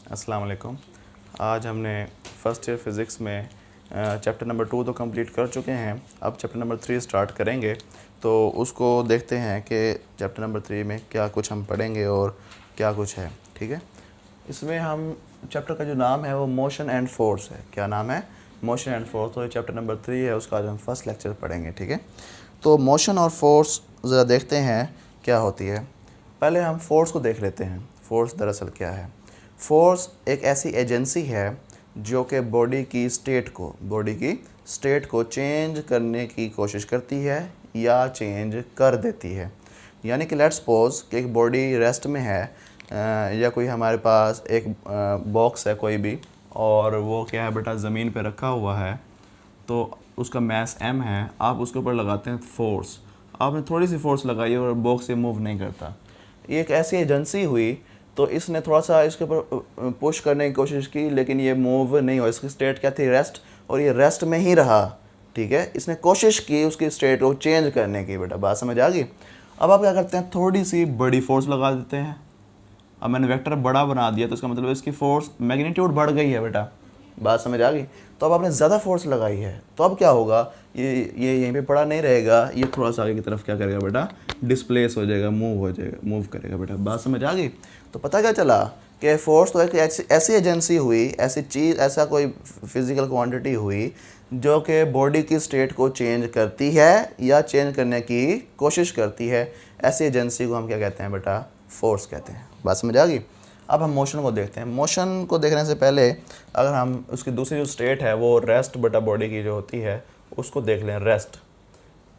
अस्सलाम वालेकुम। आज हमने फर्स्ट ईयर फिज़िक्स में चैप्टर नंबर 2 तो कंप्लीट कर चुके हैं। अब चैप्टर नंबर 3 स्टार्ट करेंगे, तो उसको देखते हैं कि चैप्टर नंबर 3 में क्या कुछ हम पढ़ेंगे और क्या कुछ है। ठीक है, इसमें हम चैप्टर का जो नाम है वो मोशन एंड फोर्स है। क्या नाम है? Motion and force. तो ये चैप्टर नंबर 3 है, उसका आज हम फर्स्ट लेक्चर पढ़ेंगे। ठीक है, तो मोशन और फोर्स ज़रा देखते हैं क्या होती है। पहले हम फोर्स को देख लेते हैं। फोर्स दरअसल क्या है? फोर्स एक ऐसी एजेंसी है जो कि बॉडी की स्टेट को चेंज करने की कोशिश करती है या चेंज कर देती है। यानी कि लेट्स सपोज कि एक बॉडी रेस्ट में है या कोई हमारे पास एक बॉक्स है कोई भी, और वो क्या है बेटा, ज़मीन पे रखा हुआ है, तो उसका मैस m है। आप उसके ऊपर लगाते हैं फोर्स, आपने थोड़ी सी फोर्स लगाई और बॉक्स ये मूव नहीं करता। ये एक ऐसी एजेंसी हुई, तो इसने थोड़ा सा इसके ऊपर पुश करने की कोशिश की, लेकिन ये मूव नहीं हुआ। इसकी स्टेट क्या थी? रेस्ट, और ये रेस्ट में ही रहा। ठीक है, इसने कोशिश की उसकी स्टेट को चेंज करने की। बेटा बात समझ आ गई? अब आप क्या करते हैं, थोड़ी सी बड़ी फोर्स लगा देते हैं। अब मैंने वेक्टर बड़ा बना दिया, तो इसका मतलब इसकी फोर्स मैग्नीट्यूड बढ़ गई है। बेटा बात समझ आ गई? तो अब आपने ज़्यादा फोर्स लगाई है, तो अब क्या होगा, ये यहीं पे पड़ा नहीं रहेगा, ये थोड़ा सा आगे की तरफ क्या करेगा बेटा, डिस्प्लेस हो जाएगा, मूव करेगा। बेटा बात समझ आ गई? तो पता क्या चला कि फोर्स तो एक ऐसी एजेंसी हुई, ऐसी चीज़, ऐसा कोई फिज़िकल क्वांटिटी हुई जो कि बॉडी की स्टेट को चेंज करती है या चेंज करने की कोशिश करती है। ऐसी एजेंसी को हम क्या कहते हैं बेटा? फोर्स कहते हैं। बात समझ आ गई? अब हम मोशन को देखते हैं। मोशन को देखने से पहले अगर हम उसकी दूसरी जो स्टेट है वो रेस्ट बेटा बॉडी की जो होती है उसको देख लें।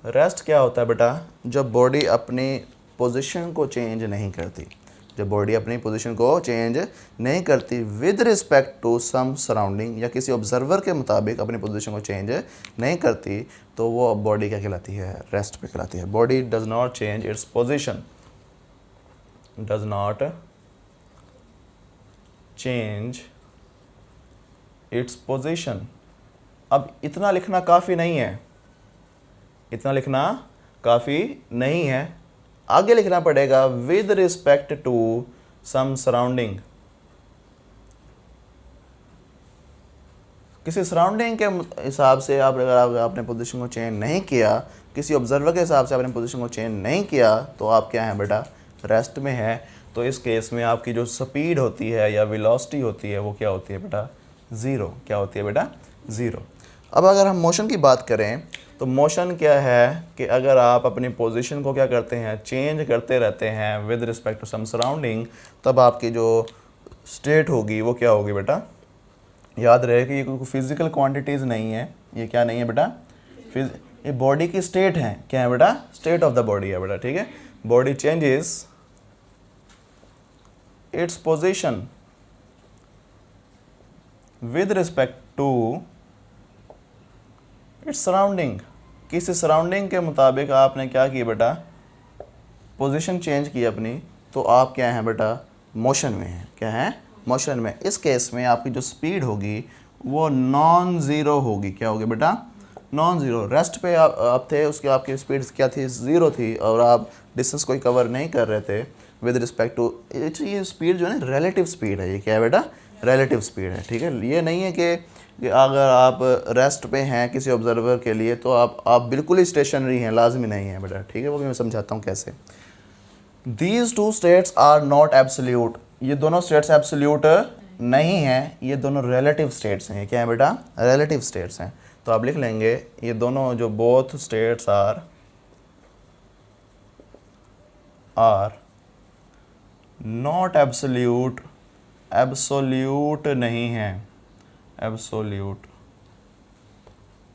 रेस्ट क्या होता है बेटा? जब बॉडी अपनी पोजीशन को चेंज नहीं करती, जब बॉडी अपनी पोजीशन को चेंज नहीं करती with respect to some surrounding, या किसी ऑब्जर्वर के मुताबिक अपनी पोजीशन को चेंज नहीं करती, तो वो बॉडी क्या कहलाती है? रेस्ट पे कहलाती है। Body does not change its position, does not change its position. अब इतना लिखना काफ़ी नहीं है, इतना लिखना काफ़ी नहीं है, आगे लिखना पड़ेगा with respect to some surrounding. किसी सराउंडिंग के हिसाब से आप अगर आपने पोजीशन को चेंज नहीं किया, किसी ऑब्जर्वर के हिसाब से आपने पोजीशन को चेंज नहीं किया, तो आप क्या हैं बेटा? रेस्ट में है। तो इस केस में आपकी जो स्पीड होती है या वेलोसिटी होती है वो क्या होती है बेटा? ज़ीरो। क्या होती है बेटा? ज़ीरो। अब अगर हम मोशन की बात करें, तो मोशन क्या है कि अगर आप अपनी पोजीशन को क्या करते हैं? चेंज करते रहते हैं with respect to some surrounding, तब आपकी जो स्टेट होगी वो क्या होगी बेटा? याद रहे कि ये कोई फिज़िकल क्वांटिटीज़ नहीं है। ये क्या नहीं है बेटा? ये बॉडी की स्टेट है। क्या है बेटा? स्टेट ऑफ द बॉडी है बेटा। ठीक है, body changes its position with respect to its surrounding. किसी सराउंडिंग के मुताबिक आपने क्या किया बेटा? पोजीशन चेंज की अपनी, तो आप क्या हैं बेटा? मोशन में हैं। क्या है? मोशन में। इस केस में आपकी जो स्पीड होगी वो नॉन ज़ीरो होगी। क्या होगी बेटा? Non zero. रेस्ट पे आप थे, उसकी आपकी स्पीड क्या थी? ज़ीरो थी, और आप डिस्टेंस कोई कवर नहीं कर रहे थे विद रिस्पेक्ट टू। ये स्पीड जो है ना, रिलेटिव स्पीड है। ये क्या है बेटा? रिलेटिव स्पीड है। ठीक है, ये नहीं है कि अगर आप रेस्ट पे हैं किसी ऑब्जर्वर के लिए तो आप बिल्कुल ही स्टेशनरी हैं, लाजमी नहीं है बेटा। ठीक है, वो भी मैं समझाता हूँ कैसे। These two states are not absolute. ये दोनों स्टेट्स एब्सोल्यूट नहीं हैं, ये दोनों रिलेटिव स्टेट्स हैं। ये क्या है बेटा? रिलेटिव स्टेट्स हैं। तो आप लिख लेंगे ये दोनों जो both states are not absolute, absolute नहीं है, एब्सोल्यूट।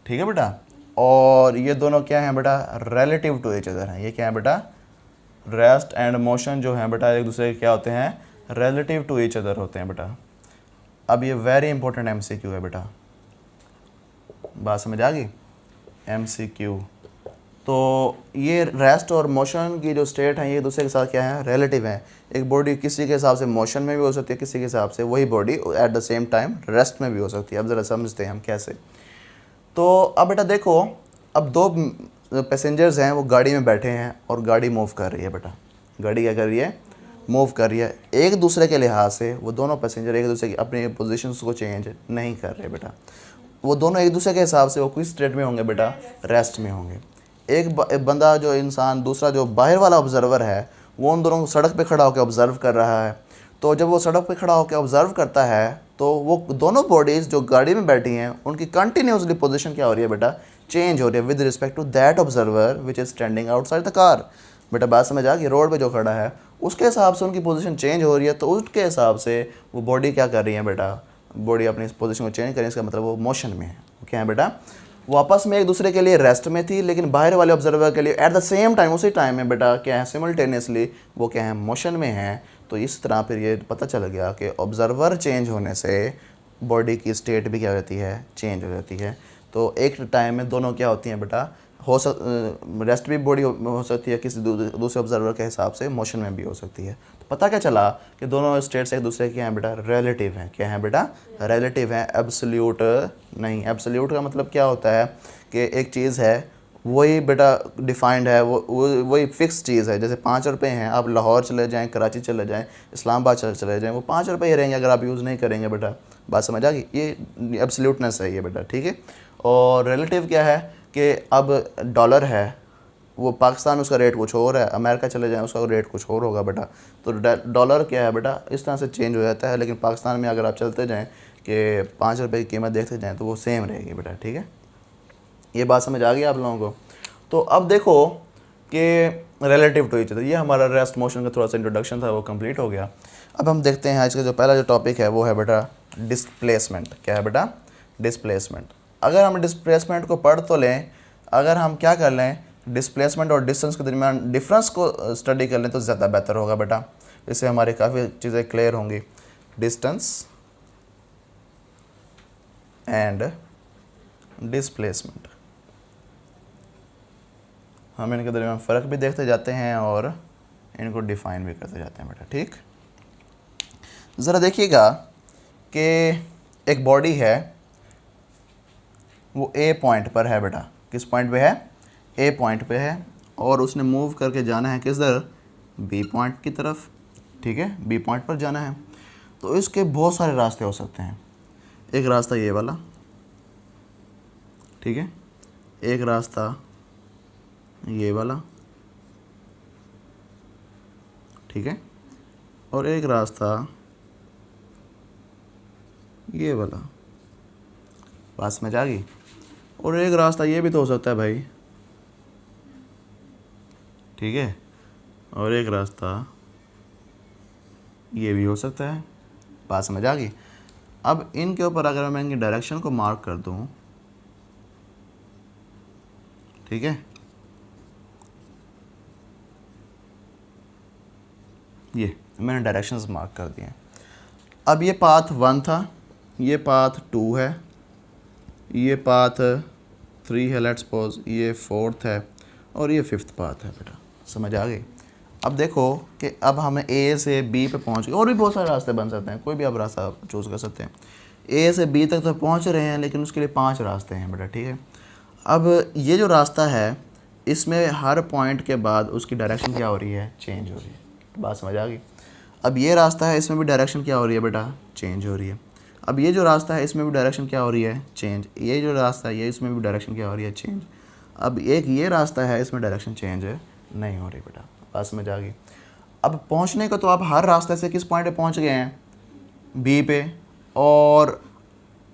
ठीक है बेटा, और ये दोनों क्या हैं बेटा? रिलेटिव टू ईच अदर हैं। ये क्या है बेटा? रेस्ट एंड मोशन जो है बेटा एक दूसरे के क्या होते हैं? रिलेटिव टू ईच अदर होते हैं बेटा। अब ये वेरी इंपॉर्टेंट एमसीक्यू है बेटा, बात समझ आ गई? एमसीक्यू। तो ये रेस्ट और मोशन की जो स्टेट है ये एक दूसरे के साथ क्या है? रिलेटिव है। एक बॉडी किसी के हिसाब से मोशन में भी हो सकती है, किसी के हिसाब से वही body at the same time rest में भी हो सकती है। अब ज़रा समझते हैं हम कैसे। तो अब बेटा देखो, अब दो पैसेंजर्स हैं वो गाड़ी में बैठे हैं और गाड़ी मूव कर रही है बेटा। गाड़ी क्या कर रही है? मूव कर रही है। एक दूसरे के लिहाज से वो दोनों पैसेंजर एक दूसरे की अपनी पोजीशंस को चेंज नहीं कर रहे बेटा। वो दोनों एक दूसरे के हिसाब से वो किस स्टेट में होंगे बेटा? रेस्ट में होंगे। एक बंदा जो इंसान, दूसरा जो बाहर वाला ऑब्जर्वर है, वो उन दोनों को सड़क पे खड़ा होकर ऑब्ज़र्व कर रहा है। तो जब वो सड़क पे खड़ा होकर ऑब्ज़र्व करता है तो वो दोनों बॉडीज़ जो गाड़ी में बैठी हैं उनकी कंटिन्यूसली पोजीशन क्या हो रही है बेटा? चेंज हो रही है with respect to that observer which is standing outside the car. बेटा बात समझ आ गई? रोड पे जो खड़ा है उसके हिसाब से उनकी पोजीशन चेंज हो रही है, तो उसके हिसाब से वो बॉडी क्या कर रही है बेटा? बॉडी अपनी पोजीशन को चेंज कर रही है, इसका मतलब वो मोशन में है। क्या है बेटा? वो आपस में एक दूसरे के लिए रेस्ट में थी, लेकिन बाहर वाले ऑब्जर्वर के लिए एट द सेम टाइम, उसी टाइम में बेटा क्या है? सिमल्टेनियसली वो क्या है? मोशन में है। तो इस तरह फिर ये पता चल गया कि ऑब्जर्वर चेंज होने से बॉडी की स्टेट भी क्या हो जाती है? चेंज हो जाती है। तो एक टाइम में दोनों क्या होती हैं बेटा? रेस्ट भी बॉडी हो सकती है, किसी दूसरे ऑब्जर्वर के हिसाब से मोशन में भी हो सकती है। तो पता क्या चला कि दोनों स्टेट्स एक दूसरे के हैं बेटा? रिलेटिव हैं। क्या हैं बेटा? रिलेटिव हैं, एब्सोल्यूट नहीं। एब्सोल्यूट का मतलब क्या होता है कि एक चीज़ है वही बेटा डिफाइंड है, वही फिक्स चीज़ है। जैसे 5 रुपये हैं, आप लाहौर चले जाएँ, कराची चले जाएँ, इस्लामाबाद चले जाएँ, वो 5 रुपये ही रहेंगे अगर आप यूज़ नहीं करेंगे बेटा। बात समझ आ गई? ये एब्सोल्यूटनेस है ये बेटा, ठीक है। और रिलेटिव क्या है कि अब डॉलर है, वो पाकिस्तान में उसका रेट कुछ और है, अमेरिका चले जाएँ उसका रेट कुछ और होगा बेटा। तो डॉलर क्या है बेटा? इस तरह से चेंज हो जाता है, लेकिन पाकिस्तान में अगर आप चलते जाएँ कि 5 रुपये की कीमत देखते जाएँ तो वो सेम रहेगी बेटा, ठीक है। ये बात समझ आ गई आप लोगों को? तो अब देखो कि रिलेटिव टू ईच अदर, ये हमारा रेस्ट मोशन का थोड़ा सा इंट्रोडक्शन था, वो कंप्लीट हो गया। अब हम देखते हैं आज का जो पहला जो टॉपिक है वो है बेटा डिस्प्लेसमेंट। क्या है बेटा? डिस्प्लेसमेंट। अगर हम डिस्प्लेसमेंट को पढ़ तो लें, अगर हम क्या कर लें, डिस्प्लेसमेंट और डिस्टेंस के दरमियान डिफरेंस को स्टडी कर लें तो ज़्यादा बेहतर होगा बेटा। इससे हमारी काफ़ी चीज़ें क्लियर होंगी। डिस्टेंस एंड डिस्प्लेसमेंट, हम इनके दरमियान फ़र्क भी देखते जाते हैं और इनको डिफ़ाइन भी करते जाते हैं बेटा, ठीक। ज़रा देखिएगा कि एक बॉडी है, वो ए पॉइंट पर है बेटा। किस पॉइंट पे है? ए पॉइंट पे है, और उसने मूव करके जाना है किधर? बी पॉइंट की तरफ, ठीक है। बी पॉइंट पर जाना है। तो इसके बहुत सारे रास्ते हो सकते हैं। एक रास्ता ये वाला, ठीक है, एक रास्ता ये वाला, ठीक है, और एक रास्ता ये वाला। बात समझ आ गई? और एक रास्ता ये भी तो हो सकता है भाई, ठीक है, और एक रास्ता ये भी हो सकता है। बात समझ आ गई? अब इनके ऊपर अगर मैं इनकी डायरेक्शन को मार्क कर दूं, ठीक है, ये मैंने डायरेक्शंस मार्क कर दिए। अब ये पाथ 1 था, ये पाथ 2 है, ये पाथ 3 है, लेट्स सपोज ये 4th है, और ये 5th पाथ है बेटा। समझ आ गई? अब देखो कि अब हमें ए से बी पे पहुंच गए, और भी बहुत सारे रास्ते बन सकते हैं, कोई भी आप रास्ता चूज़ कर सकते हैं। ए से बी तक तो पहुंच रहे हैं, लेकिन उसके लिए 5 रास्ते हैं बेटा, ठीक है। अब ये जो रास्ता है, इसमें हर पॉइंट के बाद उसकी डायरेक्शन क्या हो रही है? चेंज हो रही है। बात समझ आ गई? अब ये रास्ता है, इसमें भी डायरेक्शन क्या हो रही है बेटा? चेंज हो रही है। अब ये जो रास्ता है, इसमें भी डायरेक्शन क्या हो रही है? चेंज। ये जो रास्ता है, ये इसमें भी डायरेक्शन क्या हो रही है? चेंज। अब एक ये रास्ता है, इसमें डायरेक्शन चेंज नहीं हो रही बेटा। बात समझ आ गई? अब पहुंचने को तो आप हर रास्ते से किस पॉइंट पे पहुंच गए हैं? बी पे, और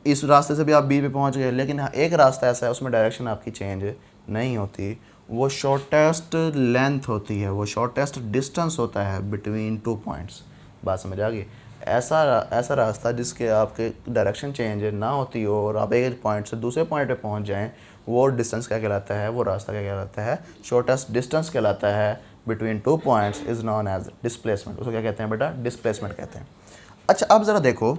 इस रास्ते से भी आप बी पे पहुंच गए, लेकिन एक रास्ता ऐसा है उसमें डायरेक्शन आपकी चेंज नहीं होती। वो शॉर्टेस्ट लेंथ होती है, वो शॉर्टेस्ट डिस्टेंस होता है बिटवीन 2 पॉइंट्स। बात समझ आ गई? ऐसा रास्ता जिसके आपके डायरेक्शन चेंज ना होती हो और आप एक पॉइंट से दूसरे पॉइंट पे पहुंच जाएं, वो डिस्टेंस क्या कहलाता है? वो रास्ता क्या कहलाता है? शॉर्टेस्ट डिस्टेंस कहलाता है between 2 points, is known as displacement. उसको क्या कहते हैं बेटा? डिस्प्लेसमेंट कहते हैं। अच्छा, अब ज़रा देखो,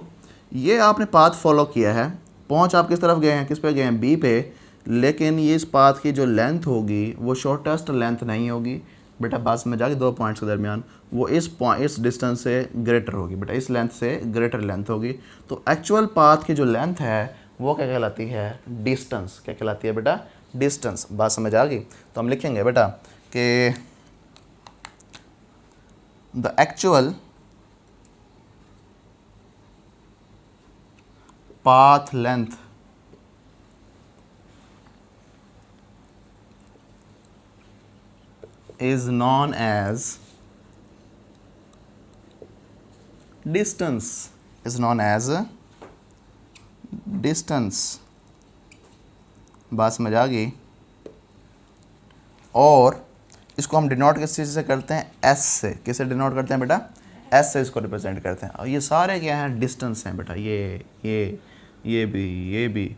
ये आपने पाथ फॉलो किया है, पहुँच आप किस तरफ गए हैं? किस पे गए हैं? बी पे, लेकिन ये इस पाथ की जो लेंथ होगी वो शॉर्टेस्ट लेंथ नहीं होगी बेटा। बात समझ आ गई? 2 पॉइंट्स के दरमियान वो इस डिस्टेंस से ग्रेटर होगी बेटा, इस लेंथ से ग्रेटर लेंथ होगी। तो एक्चुअल पाथ की जो लेंथ है वो क्या कहलाती है? डिस्टेंस। क्या कहलाती है बेटा? डिस्टेंस। बात समझ आ गई? तो हम लिखेंगे बेटा कि the actual path length is known as distance, is known as distance। बात समझ आ गई? और इसको हम डिनोट किस चीज़ से करते हैं? एस से। किससे डिनोट करते हैं बेटा? एस से इसको रिप्रेजेंट करते हैं। और ये सारे क्या हैं? डिस्टेंस हैं बेटा। ये भी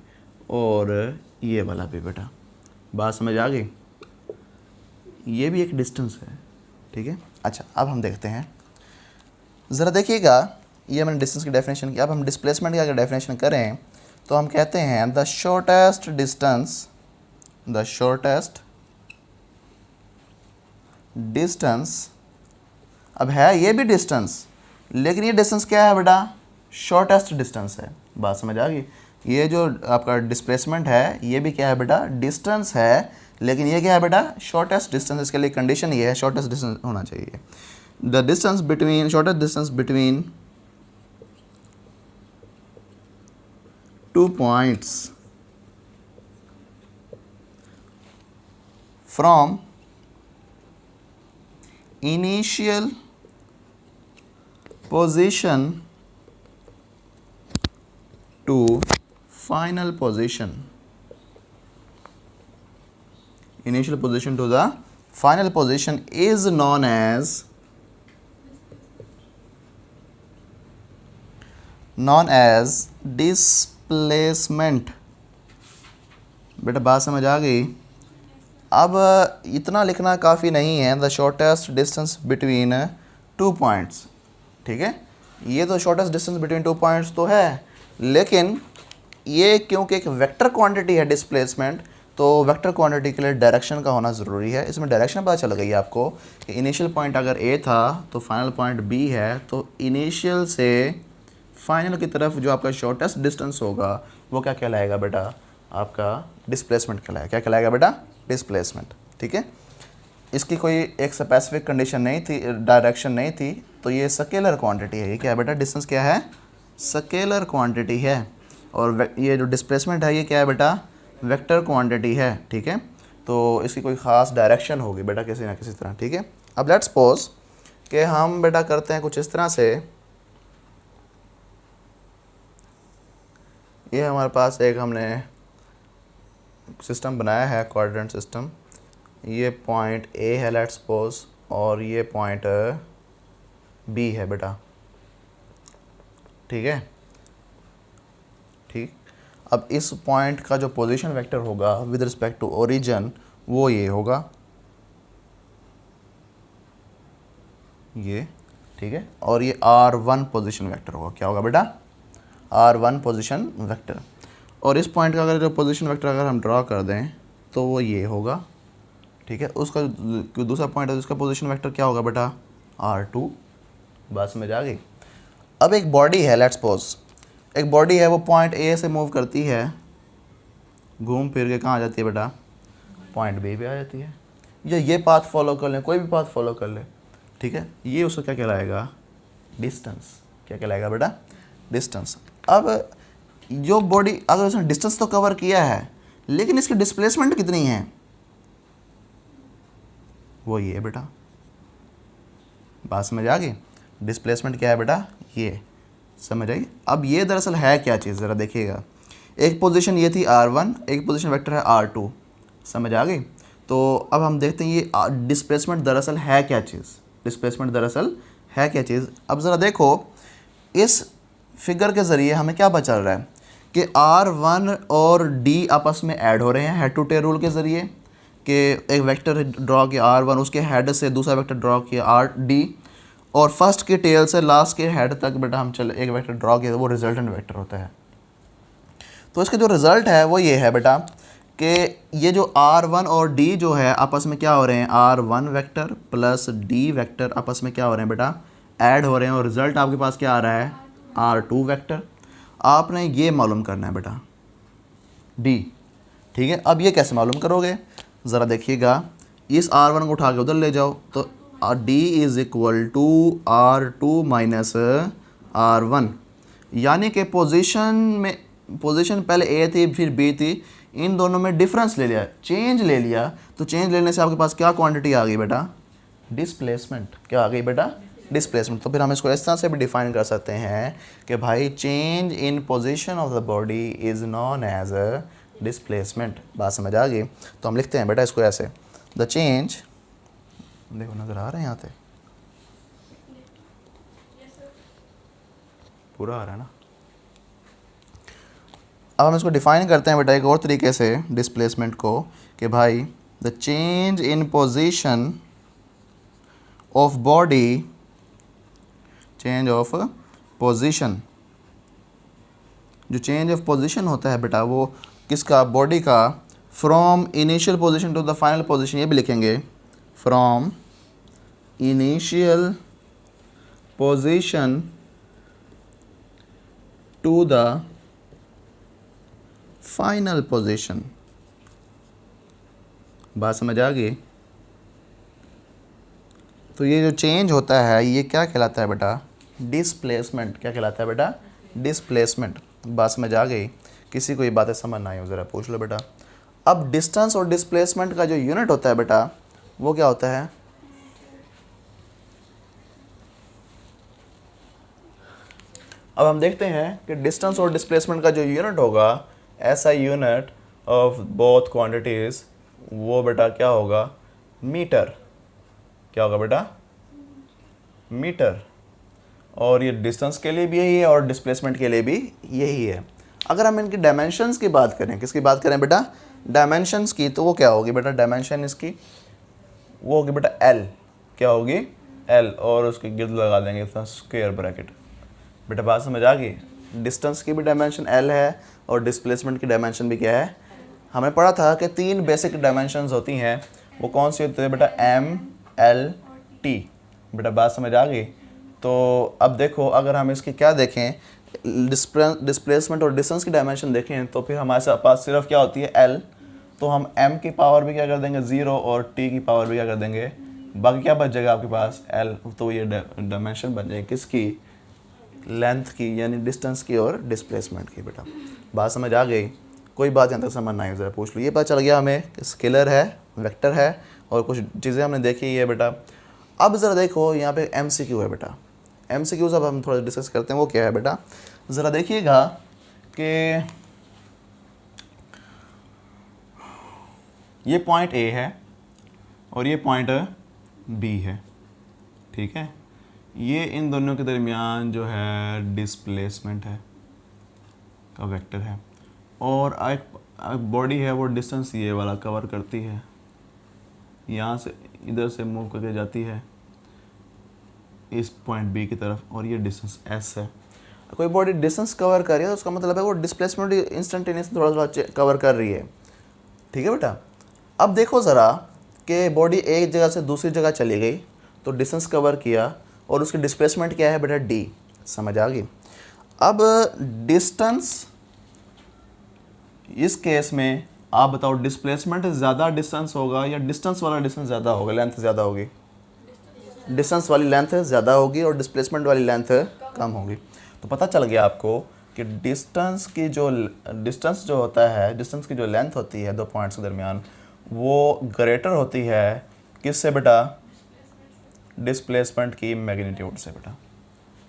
और ये वाला भी बेटा। बात समझ आ गई? ये भी एक डिस्टेंस है, ठीक है। अच्छा, अब हम देखते हैं, ज़रा देखिएगा, ये मैंने डिस्टेंस की डेफिनेशन की। अब हम डिस्प्लेसमेंट की अगर डेफिनेशन करें तो हम कहते हैं द शॉर्टेस्ट डिस्टेंस। अब है ये भी डिस्टेंस, लेकिन ये डिस्टेंस क्या है बेटा? शॉर्टेस्ट डिस्टेंस है। बात समझ आ गई? ये जो आपका डिस्प्लेसमेंट है ये भी क्या है बेटा? डिस्टेंस है, लेकिन ये क्या है बेटा? Shortest distance. इसके लिए कंडीशन ये है, शॉर्टेस्ट डिस्टेंस होना चाहिए। The distance between, shortest distance between two points from initial position to final position, initial position to the final position is known as displacement। बेटा बात समझ आ गई? अब इतना लिखना काफ़ी नहीं है, the shortest distance between two points, ठीक है। ये तो shortest distance between two points तो है, लेकिन ये क्योंकि एक वेक्टर क्वांटिटी है डिस्प्लेसमेंट, तो वेक्टर क्वांटिटी के लिए डायरेक्शन का होना ज़रूरी है। इसमें डायरेक्शन पता चल गई आपको कि इनिशियल पॉइंट अगर ए था तो फाइनल पॉइंट बी है, तो इनिशियल से फाइनल की तरफ जो आपका शॉर्टेस्ट डिस्टेंस होगा वो क्या कहलाएगा बेटा? आपका डिस्प्लेसमेंट कहलाएगा। क्या कहलाएगा बेटा? डिस्प्लेसमेंट, ठीक है। इसकी कोई एक स्पेसिफिक कंडीशन नहीं थी, डायरेक्शन नहीं थी, तो ये स्केलर क्वांटिटी है। ये क्या है बेटा? डिस्टेंस क्या है? स्केलर क्वांटिटी है। और ये जो डिस्प्लेसमेंट है ये क्या है बेटा? वेक्टर क्वांटिटी है, ठीक है। तो इसकी कोई ख़ास डायरेक्शन होगी बेटा किसी ना किसी तरह, ठीक है। अब लेट्स सपोज कि हम बेटा करते हैं कुछ इस तरह से, ये हमारे पास एक हमने सिस्टम बनाया है, कोऑर्डिनेट सिस्टम। ये पॉइंट ए है लेट्स सपोज, और ये पॉइंट बी है बेटा, ठीक है। ठीक, अब इस पॉइंट का जो पोजीशन वेक्टर होगा विद रिस्पेक्ट टू ओरिजिन वो ये होगा, ये, ठीक है। और ये R1 पोजीशन वेक्टर होगा। क्या होगा बेटा? R1 position vector. और इस पॉइंट का अगर जो पोजीशन वेक्टर अगर हम ड्रा कर दें तो वो ये होगा, ठीक है। उसका दूसरा पॉइंट है उसका पोजीशन वेक्टर क्या होगा बेटा? R2। बात समझ आ गई? अब एक बॉडी है लेट्स सपोज, एक बॉडी है, वो पॉइंट ए से मूव करती है, घूम फिर के कहाँ आ जाती है बेटा? पॉइंट बी पे आ जाती है। या ये पाथ फॉलो कर लें, कोई भी पाथ फॉलो कर ले, ठीक है। ये उसका क्या कहलाएगा? डिस्टेंस। क्या कहलाएगा बेटा? डिस्टेंस। अब जो बॉडी अगर उसने डिस्टेंस तो कवर किया है, लेकिन इसकी डिस्प्लेसमेंट कितनी है? वो ये है बेटा। बात समझ आ गई? डिस्प्लेसमेंट क्या है बेटा? ये समझ आई? अब ये दरअसल है क्या चीज़, ज़रा देखिएगा। एक पोजीशन ये थी R1, एक पोजीशन वेक्टर है R2। समझ आ गई? तो अब हम देखते हैं ये डिस्प्लेसमेंट दरअसल है क्या चीज़। डिस्प्लेसमेंट दरअसल है क्या चीज़? अब ज़रा देखो, इस फिगर के ज़रिए हमें क्या पता चल रहा है कि R1 और D आपस में ऐड हो रहे हैं हेड टू टेल रूल के ज़रिए, कि एक वेक्टर ड्रॉ किया R1, उसके हेड से दूसरा वेक्टर ड्रॉ किया D, और फर्स्ट के टेल से लास्ट के हेड तक बेटा हम चले एक वेक्टर ड्रॉ किया, वो रिजल्टेंट वेक्टर होता है। तो इसका जो रिज़ल्ट है वो ये है बेटा कि ये जो R1 और D जो है आपस में क्या हो रहे हैं? R1 vector plus D vector आपस में क्या हो रहे हैं बेटा? ऐड हो रहे हैं, और रिज़ल्ट आपके पास क्या आ रहा है? R2 vector. आपने ये मालूम करना है बेटा D, ठीक है, अब ये कैसे मालूम करोगे, ज़रा देखिएगा, इस R1 को उठा के उधर ले जाओ तो D is equal to R2 minus R1, यानी कि पोजीशन पहले A थी फिर B थी, इन दोनों में डिफरेंस ले लिया, चेंज ले लिया, तो चेंज लेने से आपके पास क्या क्वांटिटी आ गई बेटा, डिस्प्लेसमेंट। क्या आ गई बेटा, डिस्प्लेसमेंट। तो फिर हम इसको इस तरह से भी डिफाइन कर सकते हैं कि भाई change in position of the body is known as a displacement. बात समझ आ गई। तो हम लिखते हैं बेटा इसको ऐसे, द चेंज, देखो नज़र आ रहे हैं यहाँ पे, पूरा आ रहा है ना। अब हम इसको डिफाइन करते हैं बेटा एक और तरीके से डिस्प्लेसमेंट को, कि भाई the change in position of body, change of position, जो चेंज ऑफ पोजीशन होता है बेटा वो किसका, बॉडी का, from initial position to the final position, ये भी लिखेंगे, from initial position to the final position. बात समझ आ गई। तो ये जो चेंज होता है ये क्या कहलाता है बेटा, डिस्प्लेसमेंट। क्या कहलाता है बेटा, डिस्प्लेसमेंट। बात समझ आ गई। किसी को ये बातें समझ ना आई हो ज़रा पूछ लो बेटा। अब डिस्टेंस और डिस्प्लेसमेंट का जो यूनिट होता है बेटा वो क्या होता है, अब हम देखते हैं कि डिस्टेंस और डिस्प्लेसमेंट का जो यूनिट होगा, ऐसा यूनिट ऑफ बोथ क्वांटिटीज़, वो बेटा क्या होगा, मीटर। क्या होगा बेटा, मीटर। और ये डिस्टेंस के लिए भी यही है और डिस्प्लेसमेंट के लिए भी यही है। अगर हम इनकी डायमेंशंस की बात करें, किसकी बात करें बेटा, डायमेंशंस की, तो वो क्या होगी बेटा, डायमेंशन इसकी वो होगी बेटा L। क्या होगी, L, और उसके गिर्द लगा देंगे स्क्वायर ब्रैकेट। बेटा बात समझ आ गई। डिस्टेंस की भी डायमेंशन L है और डिस्प्लेसमेंट की डायमेंशन भी क्या है, हमें पढ़ा था कि 3 बेसिक डायमेंशंस होती हैं, वो कौन सी होती है बेटा, M, L, T। बेटा बात समझ आ गई। तो अब देखो अगर हम इसकी क्या देखें, डिस्प्लेसमेंट और डिस्टेंस की डायमेंशन देखें, तो फिर हमारे पास सिर्फ क्या होती है L, तो हम M की पावर भी क्या कर देंगे 0 और T की पावर भी क्या कर देंगे, बाकी क्या बच जाएगा आपके पास L। तो ये डायमेंशन बन जाएगी किसकी, लेंथ की, यानी डिस्टेंस की और डिस्प्लेसमेंट की। बेटा बात समझ आ गई। कोई बात यहाँ तक समझ ना आई ज़रा पूछ लो। ये पता चल गया हमें स्केलर है, वेक्टर है और कुछ चीज़ें हमने देखी है बेटा। अब ज़रा देखो यहाँ पे MCQ है बेटा। MCQ अब हम थोड़ा डिस्कस करते हैं, वो क्या है बेटा, ज़रा देखिएगा कि ये पॉइंट A है और ये पॉइंट B है, ठीक है। ये इन दोनों के दरमियान जो है डिस्प्लेसमेंट है का वेक्टर है, और एक बॉडी है वो डिस्टेंस ये वाला कवर करती है, यहाँ से इधर से मूव करके जाती है इस पॉइंट B की तरफ, और ये डिस्टेंस S है। कोई बॉडी डिस्टेंस कवर कर रही है तो उसका मतलब है वो डिस्प्लेसमेंट इंस्टेंटेनियस थोड़ा थोड़ा कवर कर रही है, ठीक है बेटा। अब देखो ज़रा कि बॉडी एक जगह से दूसरी जगह चली गई तो डिस्टेंस कवर किया और उसकी डिस्प्लेसमेंट क्या है बेटा, D। समझ आ गई। अब डिस्टेंस, इस केस में आप बताओ डिस्प्लेसमेंट ज़्यादा डिस्टेंस होगा या डिस्टेंस वाला डिस्टेंस ज़्यादा होगा, लेंथ ज़्यादा होगी, डिस्टेंस वाली लेंथ ज़्यादा होगी और डिस्प्लेसमेंट वाली लेंथ कम होगी। तो पता चल गया आपको कि डिस्टेंस जो होता है, डिस्टेंस की जो लेंथ होती है दो पॉइंट्स के दरमियान, वो ग्रेटर होती है किससे बेटा, डिस्प्लेसमेंट की मैग्नीट्यूड से बेटा।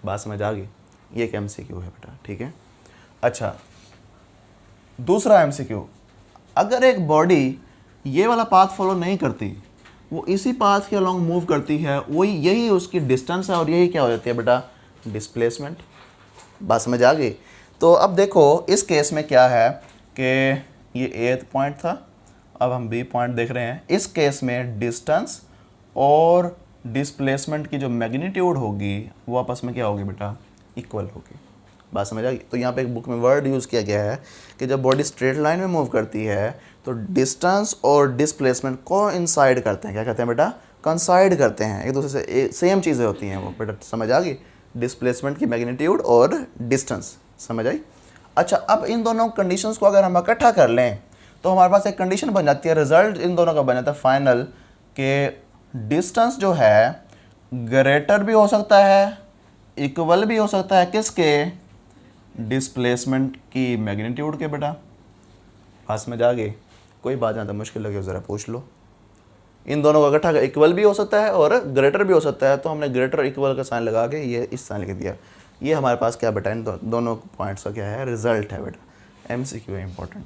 बात समझ आ गई। ये एक MCQ है बेटा, ठीक है। अच्छा दूसरा MCQ, अगर एक बॉडी ये वाला पाथ फॉलो नहीं करती, वो इसी पाथ के अलॉन्ग मूव करती है, वही यही उसकी डिस्टेंस है और यही क्या हो जाती है बेटा, डिस्प्लेसमेंट। बात समझ आ गई। तो अब देखो इस केस में क्या है कि ये A पॉइंट था, अब हम B पॉइंट देख रहे हैं। इस केस में डिस्टेंस और डिस्प्लेसमेंट की जो मैग्नीट्यूड होगी वो आपस में क्या होगी बेटा, इक्वल होगी। बात समझ आ गई। तो यहाँ पे एक बुक में वर्ड यूज़ किया गया है कि जब बॉडी स्ट्रेट लाइन में मूव करती है तो डिस्टेंस और डिस्प्लेसमेंट कोइंसाइड करते हैं। क्या कहते हैं बेटा, कंसाइड करते हैं, एक दूसरे से सेम चीज़ें होती हैं वो बेटा। समझ आ गई, डिस्प्लेसमेंट की मैग्नीट्यूड और डिस्टेंस। समझ आई। अच्छा अब इन दोनों कंडीशंस को अगर हम इकट्ठा कर लें तो हमारे पास एक कंडीशन बन जाती है, रिजल्ट इन दोनों का बन जाता है फाइनल, कि डिस्टेंस जो है ग्रेटर भी हो सकता है, इक्वल भी हो सकता है किसके, डिस्प्लेसमेंट की मैग्नीट्यूड के। बेटा पास में जाके कोई बात ज़्यादा मुश्किल लगे ज़रा पूछ लो। इन दोनों का इकट्ठा इक्वल भी हो सकता है और ग्रेटर भी हो सकता है, तो हमने ग्रेटर इक्वल का साइन लगा के ये इस साइन लिख दिया। ये हमारे पास क्या बेटा, इन दोनों पॉइंट्स का क्या है, रिजल्ट है बेटा। MCQ है इंपॉर्टेंट।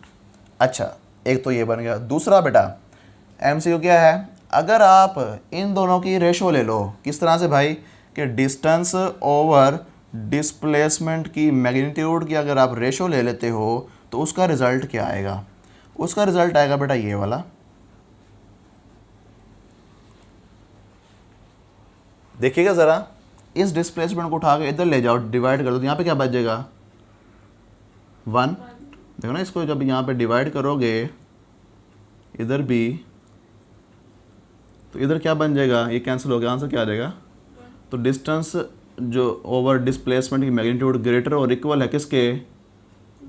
अच्छा एक तो ये बन गया। दूसरा बेटा MCQ क्या है, अगर आप इन दोनों की रेशो ले लो, किस तरह से भाई, कि डिस्टेंस ओवर डिस्प्लेसमेंट की मैग्नीट्यूड की अगर आप रेशो ले लेते हो तो उसका रिजल्ट क्या आएगा, उसका रिजल्ट आएगा बेटा ये वाला। देखिएगा ज़रा, इस डिस्प्लेसमेंट को उठा के इधर ले जाओ, डिवाइड कर दो, तो यहाँ पे क्या बच जाएगा 1। देखो ना, इसको जब यहाँ पे डिवाइड करोगे इधर भी, तो इधर क्या बन जाएगा, ये कैंसिल हो गया, आंसर क्या आ जाएगा। तो डिस्टेंस जो ओवर डिस्प्लेसमेंट की मैग्नीट्यूड ग्रेटर और इक्वल है किसके,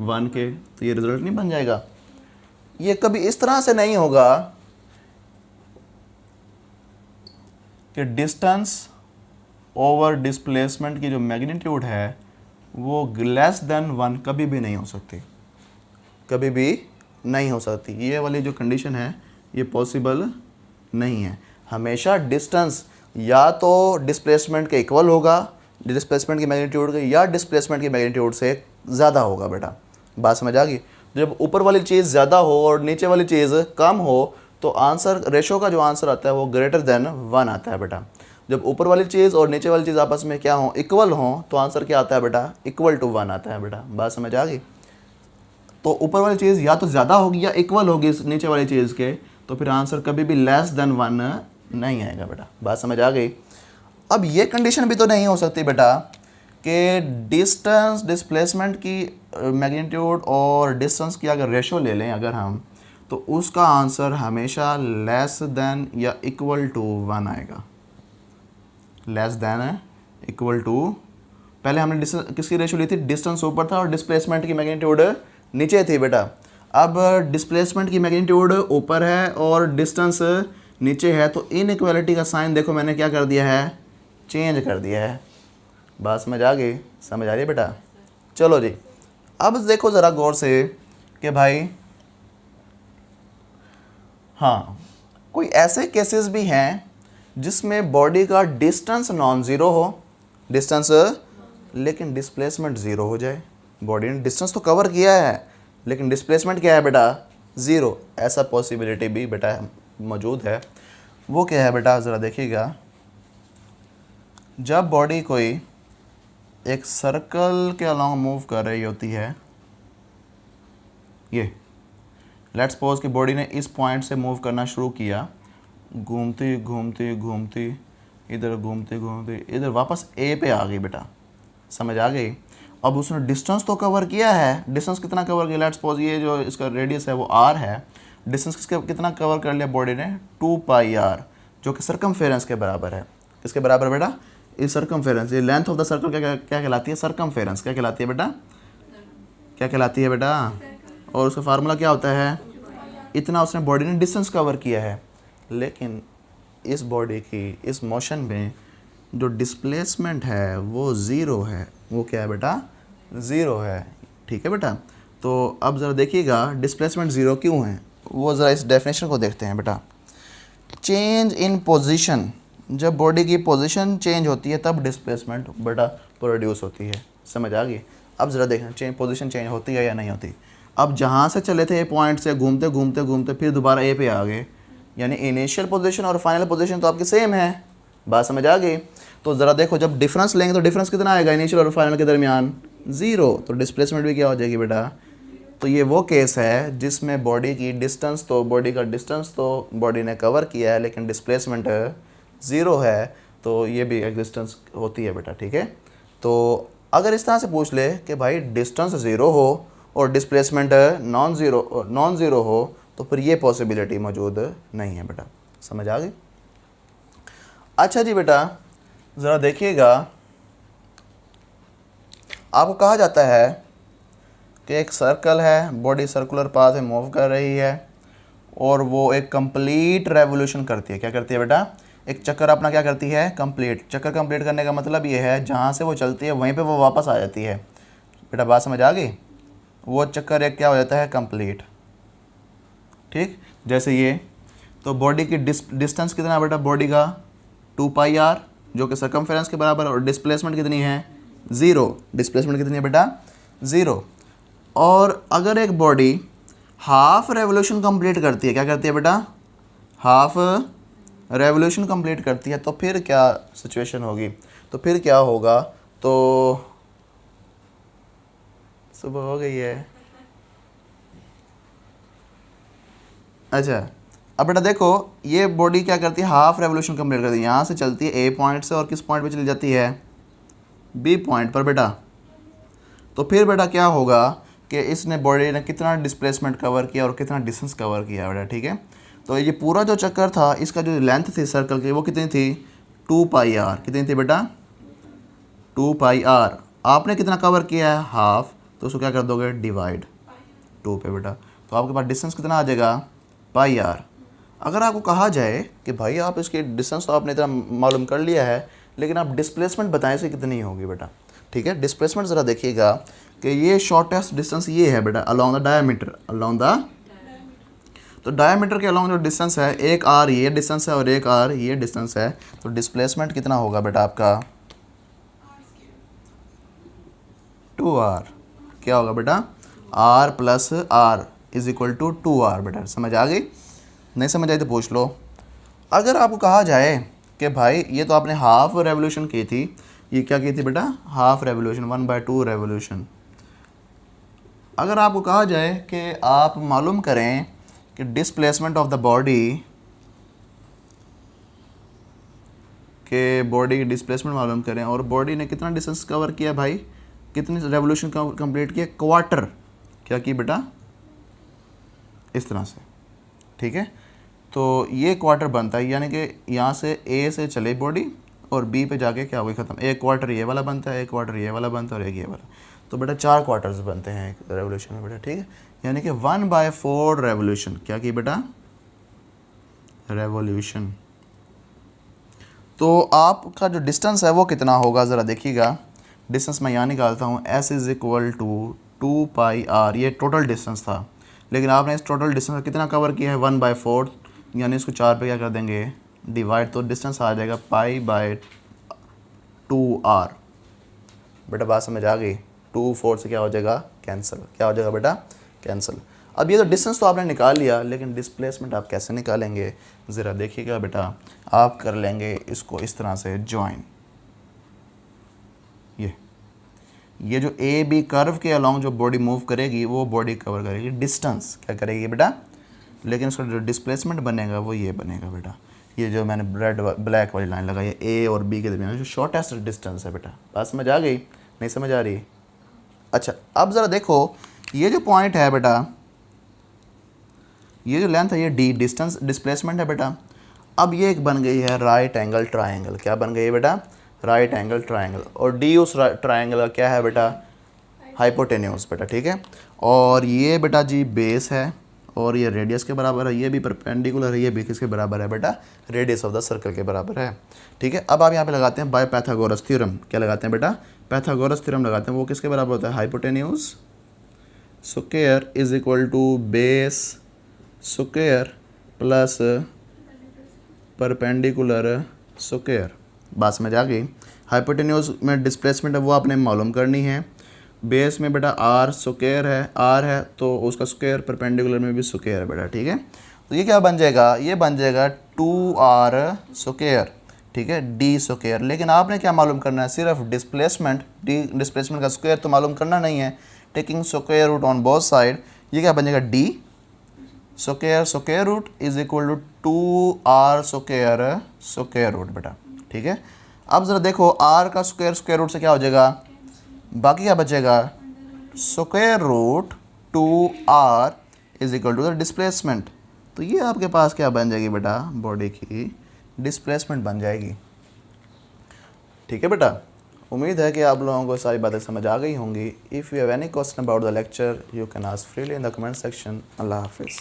1 के, तो ये रिजल्ट नहीं बन जाएगा। ये कभी इस तरह से नहीं होगा कि डिस्टेंस ओवर डिस्प्लेसमेंट की जो मैग्नीट्यूड है वो लेस देन 1, कभी भी नहीं हो सकती, कभी भी नहीं हो सकती। ये वाली जो कंडीशन है ये पॉसिबल नहीं है। हमेशा डिस्टेंस या तो डिस्प्लेसमेंट के इक्वल होगा, डिस्प्लेसमेंट की मैग्नीट्यूड के, या डिस्प्लेसमेंट की मैग्नीट्यूड से ज़्यादा होगा। बेटा बात समझ आ गई। जब ऊपर वाली चीज़ ज़्यादा हो और नीचे वाली चीज़ कम हो तो आंसर, रेशो का जो आंसर आता है वो ग्रेटर देन 1 आता है बेटा। जब ऊपर वाली चीज़ और नीचे वाली चीज़ आपस में क्या हो, इक्वल हो, तो आंसर क्या आता है बेटा, इक्वल टू 1 आता है बेटा। बात समझ आ गई। तो ऊपर वाली चीज़ या तो ज़्यादा होगी या इक्वल होगी इस नीचे वाली चीज़ के, तो फिर आंसर कभी भी लेस देन 1 नहीं आएगा बेटा। बात समझ आ गई। अब ये कंडीशन भी तो नहीं हो सकती बेटा कि डिस्टेंस डिस्प्लेसमेंट की मैग्नीट्यूड और डिस्टेंस की अगर रेशो ले लें अगर हम, तो उसका आंसर हमेशा लेस देन या इक्वल टू 1 आएगा। लेस देन इक्वल टू, पहले हमने किसकी रेशो ली थी, डिस्टेंस ऊपर था और डिस्प्लेसमेंट की मैग्नीट्यूड नीचे थी बेटा। अब डिस्प्लेसमेंट की मैग्नीट्यूड ऊपर है और डिस्टेंस नीचे है, तो इनइक्वालिटी का साइन देखो मैंने क्या कर दिया है, चेंज कर दिया है। बात समझ आ गई, समझ आ रही है बेटा। चलो जी, अब देखो ज़रा गौर से कि भाई हाँ, कोई ऐसे केसेस भी हैं जिसमें बॉडी का डिस्टेंस नॉन ज़ीरो हो, डिस्टेंस लेकिन डिस्प्लेसमेंट ज़ीरो हो जाए। बॉडी ने डिस्टेंस तो कवर किया है लेकिन डिस्प्लेसमेंट क्या है बेटा, ज़ीरो। ऐसा पॉसिबिलिटी भी बेटा मौजूद है। वो क्या है बेटा, ज़रा देखिएगा। जब बॉडी कोई एक सर्कल के अलॉन्ग मूव कर रही होती है, ये लेट्स सपोज कि बॉडी ने इस पॉइंट से मूव करना शुरू किया, घूमती घूमती घूमती इधर, घूमती घूमती इधर, वापस ए पे आ गई बेटा। समझ आ गई। अब उसने डिस्टेंस तो कवर किया है, डिस्टेंस कितना कवर किया, लेट्स सपोज ये जो इसका रेडियस है वो r है, डिस्टेंस कितना कवर कर लिया बॉडी ने, 2πr, जो कि सरकमफेरेंस के बराबर है। किसके बराबर बेटा, इस सरकमफेरेंस, ये लेंथ ऑफ द सर्कल क्या कहलाती है, सरकमफेरेंस। क्या कहलाती है बेटा, क्या कहलाती है बेटा, और उसका फार्मूला क्या होता है, इतना उसने बॉडी ने डिस्टेंस कवर किया है। लेकिन इस बॉडी की इस मोशन में जो डिस्प्लेसमेंट है वो ज़ीरो है। वो क्या है बेटा, ज़ीरो है। ठीक है बेटा। तो अब ज़रा देखिएगा डिस्प्लेसमेंट ज़ीरो क्यों है, वो ज़रा इस डेफिनेशन को देखते हैं बेटा। चेंज इन पोजीशन, जब बॉडी की पोजीशन चेंज होती है तब डिस्प्लेसमेंट बेटा प्रोड्यूस होती है। समझ आ गई। अब ज़रा देखना पोजीशन चेंज होती है या नहीं होती। अब जहाँ से चले थे पॉइंट से घूमते घूमते घूमते फिर दोबारा ए पे आ गए, यानी इनिशियल पोजीशन और फाइनल पोजीशन तो आपकी सेम है। बात समझ आ गई। तो ज़रा देखो, जब डिफरेंस लेंगे तो डिफरेंस कितना आएगा इनिशियल और फाइनल के दरमियान, ज़ीरो। तो डिस्प्लेसमेंट भी क्या हो जाएगी बेटा। तो ये वो केस है जिसमें बॉडी की डिस्टेंस तो बॉडी ने कवर किया है लेकिन डिस्प्लेसमेंट ज़ीरो है, तो ये भी एग्जिस्टेंस होती है बेटा। ठीक है। तो अगर इस तरह से पूछ ले कि भाई डिस्टेंस ज़ीरो हो और डिस्प्लेसमेंट नॉन ज़ीरो हो, तो फिर ये पॉसिबिलिटी मौजूद नहीं है बेटा। समझ आ गई। अच्छा जी बेटा, ज़रा देखिएगा, आपको कहा जाता है कि एक सर्कल है, बॉडी सर्कुलर पाथ में मूव कर रही है और वो एक कंप्लीट रेवोल्यूशन करती है। क्या करती है बेटा? एक चक्कर अपना क्या करती है? कंप्लीट। चक्कर कंप्लीट करने का मतलब ये है जहाँ से वो चलती है वहीं पे वो वापस आ जाती है। बेटा बात समझ आ गई? वो चक्कर एक क्या हो जाता है? कंप्लीट। ठीक, जैसे ये तो बॉडी की डिस्टेंस कितना है बेटा? बॉडी का 2πr जो कि सर्कमफेरेंस के बराबर है, और डिस्प्लेसमेंट कितनी है? 0। डिस्प्लेसमेंट कितनी है बेटा? 0। और अगर एक बॉडी हाफ रेवोल्यूशन कंप्लीट करती है, क्या करती है बेटा? हाफ रेवोल्यूशन कंप्लीट करती है, तो फिर क्या सिचुएशन होगी? तो फिर क्या होगा? तो सुबह हो गई है। अच्छा, अब बेटा देखो, ये बॉडी क्या करती है? हाफ रेवोल्यूशन कंप्लीट करती है। यहाँ से चलती है ए पॉइंट से और किस पॉइंट पे चली जाती है? बी पॉइंट पर बेटा। तो फिर बेटा क्या होगा कि इसने बॉडी ने कितना डिस्प्लेसमेंट कवर किया और कितना डिस्टेंस कवर किया बेटा। ठीक है, तो ये पूरा जो चक्कर था, इसका जो लेंथ थी सर्कल की, वो कितनी थी? 2πr। कितनी थी बेटा? 2πr। आपने कितना कवर किया है? हाफ। तो उसको क्या कर दोगे? डिवाइड 2 पे बेटा। तो आपके पास डिस्टेंस कितना आ जाएगा? πr। अगर आपको कहा जाए कि भाई आप इसकी डिस्टेंस तो आपने इतना मालूम कर लिया है, लेकिन आप डिस्प्लेसमेंट बताएं इसकी कितनी होगी बेटा। ठीक है, डिस्प्लेसमेंट ज़रा देखिएगा कि ये शॉर्टेस्ट डिस्टेंस ये है बेटा, along the diameter. Along the, तो डायमीटर के अलोंग जो डिस्टेंस है, एक आर ये डिस्टेंस है और एक आर ये डिस्टेंस है, तो डिस्प्लेसमेंट कितना होगा बेटा आपका? 2r। क्या होगा बेटा? r plus r is equal to 2r बेटा। समझ आ गई? नहीं समझ आई तो पूछ लो। अगर आपको कहा जाए कि भाई ये तो आपने हाफ रेवोल्यूशन की थी, ये क्या की थी बेटा? Half revolution, 1/2 revolution. अगर आपको कहा जाए कि आप मालूम करें कि डिस्प्लेसमेंट ऑफ द बॉडी, के बॉडी की डिस्प्लेसमेंट मालूम करें, और बॉडी ने कितना डिस्टेंस कवर किया भाई? कितनी रेवोल्यूशन कंप्लीट किया? क्वार्टर। क्या की बेटा? इस तरह से। ठीक है, तो ये क्वार्टर बनता है, यानी कि यहाँ से ए से चले बॉडी और बी पे जाके क्या हुई? ख़त्म। एक क्वार्टर ये वाला बनता है, एक क्वार्टर ये वाला बनता है और एक ये वाला। तो बेटा 4 क्वार्टर्स बनते हैं एक रेवोल्यूशन में बेटा। ठीक है, यानी कि 1/4 रेवोल्यूशन। क्या की बेटा? रेवोल्यूशन। तो आपका जो डिस्टेंस है वो कितना होगा? ज़रा देखिएगा। डिस्टेंस मैं यहाँ निकालता हूँ। s is equal to 2πr। ये टोटल डिस्टेंस था, लेकिन आपने इस टोटल डिस्टेंस का कितना कवर किया है? 1/4, यानी इसको 4 पे क्या कर देंगे? डिवाइड। तो डिस्टेंस आ जाएगा π/2r। बेटा बात समझ आ गई? 2 4 से क्या हो जाएगा? कैंसिल। क्या हो जाएगा बेटा? कैंसिल। अब ये तो डिस्टेंस तो आपने निकाल लिया, लेकिन डिस्प्लेसमेंट आप कैसे निकालेंगे? ज़रा देखिएगा बेटा। आप कर लेंगे इसको इस तरह से जॉइन। ये जो ए बी कर्व के अलोंग जो बॉडी मूव करेगी, वो बॉडी कवर करेगी डिस्टेंस। क्या करेगी बेटा? लेकिन उसका जो डिस्प्लेसमेंट बनेगा वो ये बनेगा बेटा। ये जो मैंने रेड ब्लैक वाली लाइन लगाई है, ए और बी के दरमियान जो शॉर्टेस्ट डिस्टेंस है बेटा। बात समझ आ गई? नहीं समझ आ रही? अच्छा, अब ज़रा देखो, ये जो पॉइंट है बेटा, ये जो लेंथ है, ये डी डिस्टेंस डिस्प्लेसमेंट है बेटा। अब ये एक बन गई है राइट एंगल ट्राइंगल। क्या बन गई है बेटा? Right angle triangle. और डी उस ट्राइंगल का क्या है बेटा? हाइपोटेन्यूज बेटा। ठीक है, और ये बेटा जी बेस है, और ये रेडियस के बराबर है, ये भी परपेंडिकुलर है, ये भी किसके बराबर है बेटा? रेडियस ऑफ द सर्कल के बराबर है। ठीक है, अब आप यहाँ पे लगाते हैं बाय पाइथागोरस थ्योरम। क्या लगाते हैं बेटा? पाइथागोरस थ्योरम लगाते हैं। वो किसके बराबर होता है? Hypotenuse square is equal to base square plus perpendicular square. बात समझ आ गई? हाइपोटेन्यूज में डिस्प्लेसमेंट है वो आपने मालूम करनी है। बेस में बेटा आर स्क्वायर है, आर है तो उसका स्क्वायर, परपेंडिकुलर में भी स्क्वायर है बेटा। ठीक है, तो ये क्या बन जाएगा? ये बन जाएगा 2r स्क्वायर। ठीक है, डी स्क्वायर। लेकिन आपने क्या मालूम करना है? सिर्फ डिस्प्लेसमेंट। डी डिस्प्लेसमेंट का स्क्वायर तो मालूम करना नहीं है। Taking square root on both side, ये क्या बन जाएगा? D square square root is equal to 2r square root बेटा। ठीक है, अब ज़रा देखो, r का स्क्वायर रूट से क्या हो जाएगा? बाकी क्या बचेगा? Square root 2r is equal to the displacement. तो ये आपके पास क्या बन जाएगी बेटा? बॉडी की डिस्प्लेसमेंट बन जाएगी। ठीक है बेटा, उम्मीद है कि आप लोगों को सारी बातें समझ आ गई होंगी। If you have any question about the lecture you can ask freely in the comment section. अल्लाह हाफिज़।